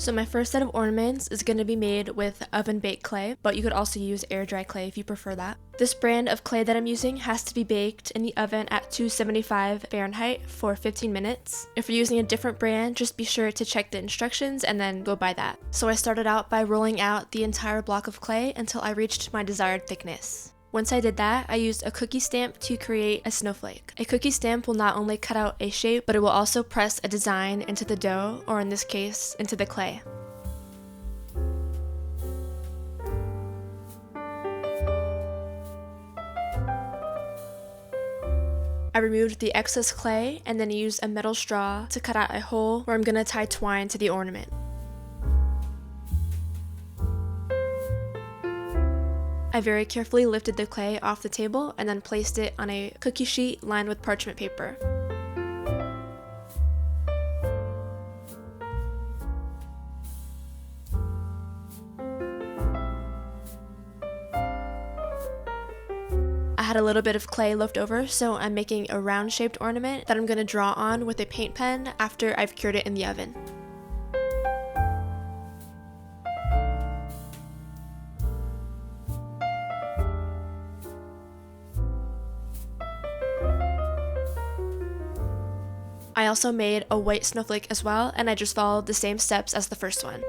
So my first set of ornaments is going to be made with oven baked clay, but you could also use air dry clay if you prefer that. This brand of clay that I'm using has to be baked in the oven at 275 Fahrenheit for 15 minutes. If you're using a different brand, just be sure to check the instructions and then go by that. So I started out by rolling out the entire block of clay until I reached my desired thickness. Once I did that, I used a cookie stamp to create a snowflake. A cookie stamp will not only cut out a shape, but it will also press a design into the dough, or in this case, into the clay. I removed the excess clay and then used a metal straw to cut out a hole where I'm going to tie twine to the ornament. I very carefully lifted the clay off the table and then placed it on a cookie sheet lined with parchment paper. I had a little bit of clay left over, so I'm making a round shaped ornament that I'm going to draw on with a paint pen after I've cured it in the oven. I also made a white snowflake as well, and I just followed the same steps as the first one.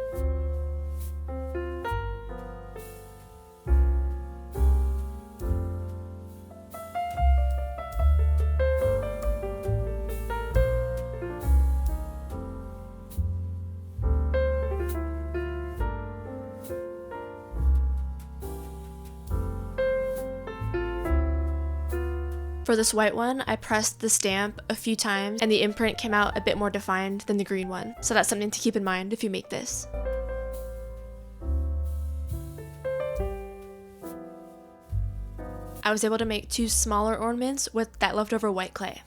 For this white one, I pressed the stamp a few times and the imprint came out a bit more defined than the green one, so that's something to keep in mind if you make this. I was able to make two smaller ornaments with that leftover white clay.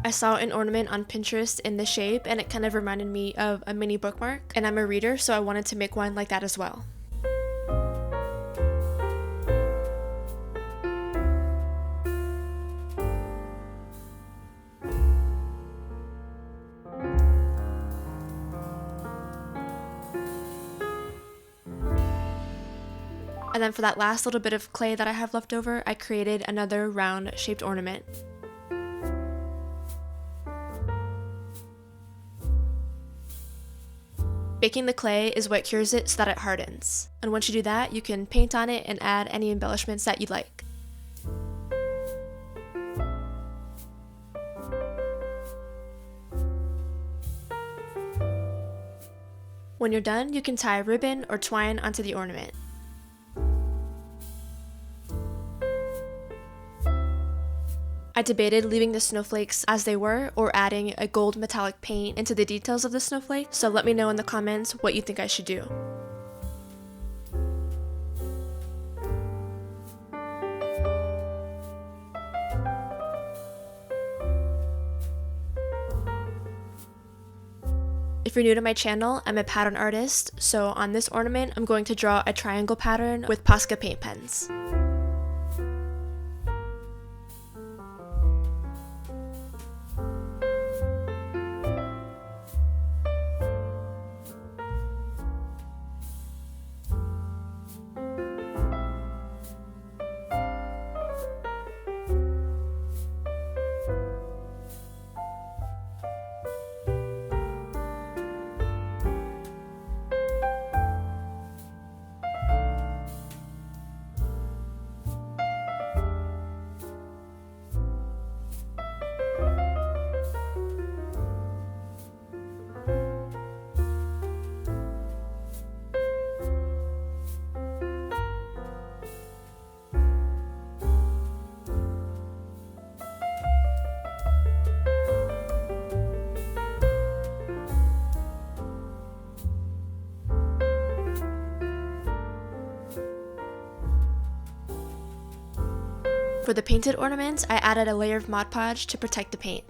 I saw an ornament on Pinterest in this shape and it kind of reminded me of a mini bookmark, and I'm a reader, so I wanted to make one like that as well. And then for that last little bit of clay that I have left over, I created another round shaped ornament. Baking the clay is what cures it so that it hardens. And once you do that, you can paint on it and add any embellishments that you'd like. When you're done, you can tie ribbon or twine onto the ornament. I debated leaving the snowflakes as they were or adding a gold metallic paint into the details of the snowflake, so let me know in the comments what you think I should do. If you're new to my channel, I'm a pattern artist, so on this ornament I'm going to draw a triangle pattern with Posca paint pens. For the painted ornaments, I added a layer of Mod Podge to protect the paint.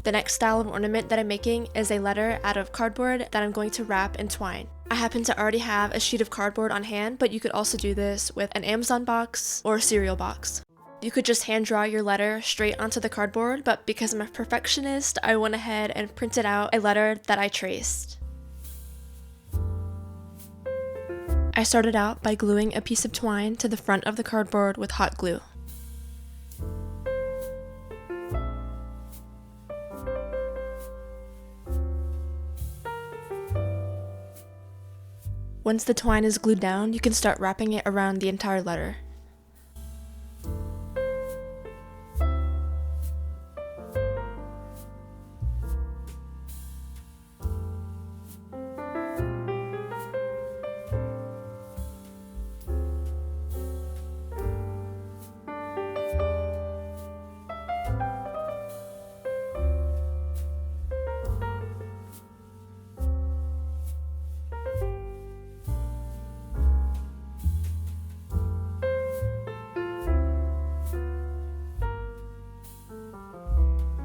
The next style of ornament that I'm making is a letter out of cardboard that I'm going to wrap in twine. I happen to already have a sheet of cardboard on hand, but you could also do this with an Amazon box or a cereal box. You could just hand draw your letter straight onto the cardboard, but because I'm a perfectionist, I went ahead and printed out a letter that I traced. I started out by gluing a piece of twine to the front of the cardboard with hot glue. Once the twine is glued down, you can start wrapping it around the entire letter.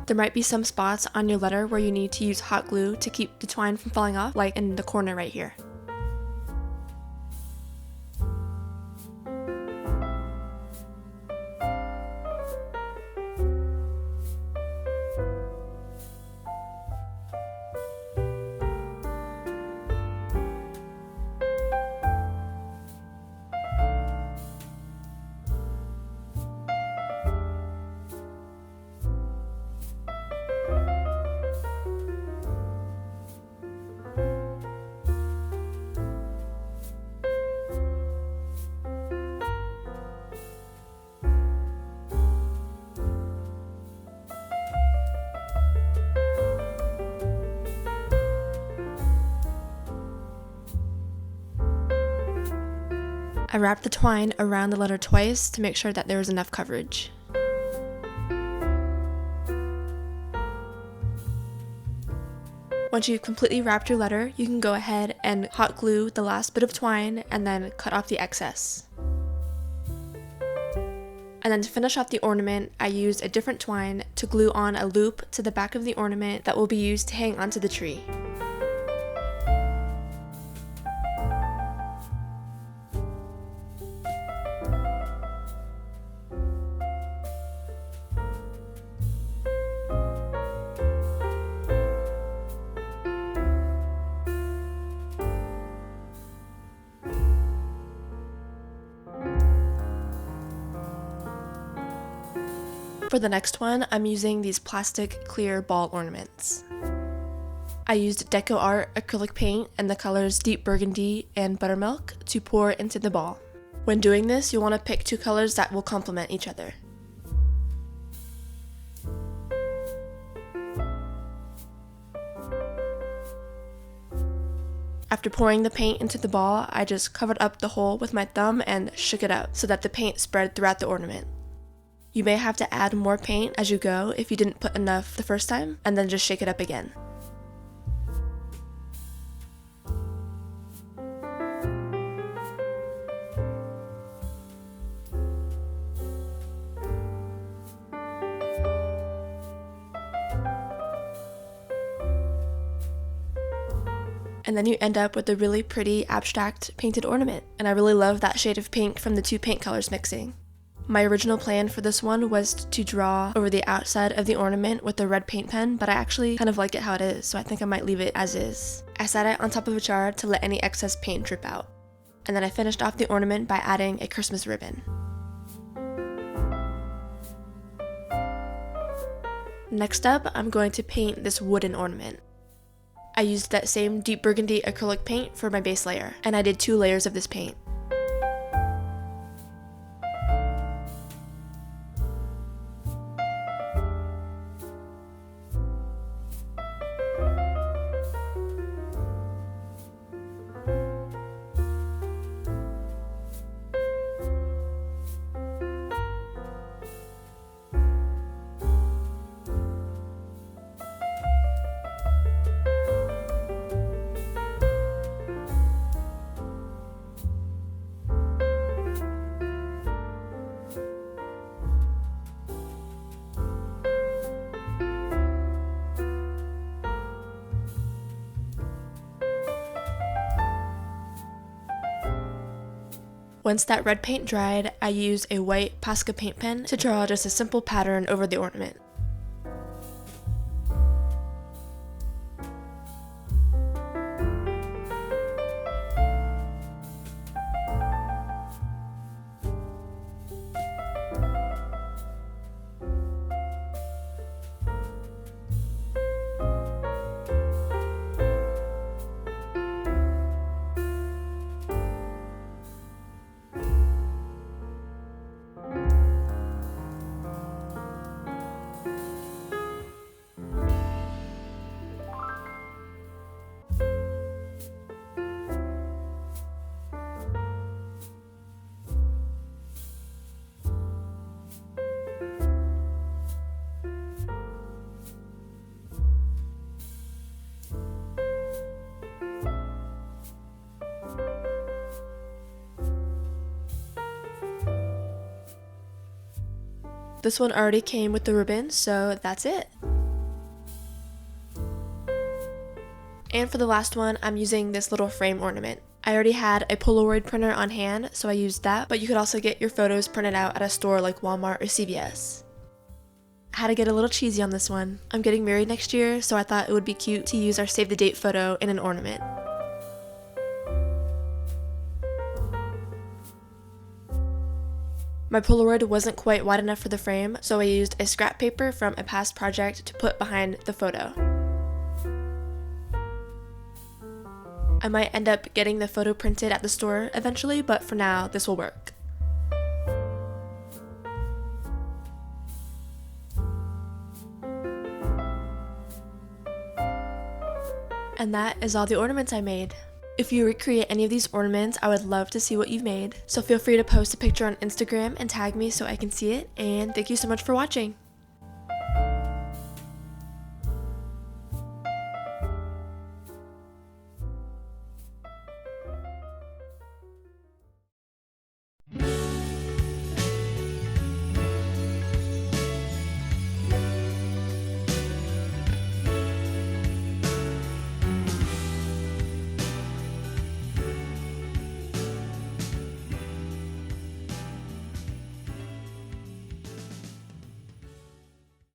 There might be some spots on your letter where you need to use hot glue to keep the twine from falling off, like in the corner right here. I wrapped the twine around the letter twice to make sure that there was enough coverage. Once you've completely wrapped your letter, you can go ahead and hot glue the last bit of twine and then cut off the excess. And then to finish off the ornament, I used a different twine to glue on a loop to the back of the ornament that will be used to hang onto the tree. For the next one, I'm using these plastic clear ball ornaments. I used Deco Art acrylic paint in the colors Deep Burgundy and Buttermilk to pour into the ball. When doing this, you'll want to pick two colors that will complement each other. After pouring the paint into the ball, I just covered up the hole with my thumb and shook it up so that the paint spread throughout the ornament. You may have to add more paint as you go if you didn't put enough the first time, and then just shake it up again. And then you end up with a really pretty abstract painted ornament. And I really love that shade of pink from the two paint colors mixing. My original plan for this one was to draw over the outside of the ornament with a red paint pen, but I actually kind of like it how it is, so I think I might leave it as is. I sat it on top of a jar to let any excess paint drip out. And then I finished off the ornament by adding a Christmas ribbon. Next up, I'm going to paint this wooden ornament. I used that same Deep Burgundy acrylic paint for my base layer, and I did 2 layers of this paint. Once that red paint dried, I used a white Posca paint pen to draw just a simple pattern over the ornament. This one already came with the ribbon, so that's it. And for the last one, I'm using this little frame ornament. I already had a Polaroid printer on hand, so I used that, but you could also get your photos printed out at a store like Walmart or CVS. I had to get a little cheesy on this one. I'm getting married next year, so I thought it would be cute to use our save the date photo in an ornament. My Polaroid wasn't quite wide enough for the frame, so I used a scrap paper from a past project to put behind the photo. I might end up getting the photo printed at the store eventually, but for now, this will work. And that is all the ornaments I made. If you recreate any of these ornaments, I would love to see what you've made. So feel free to post a picture on Instagram and tag me so I can see it. And thank you so much for watching.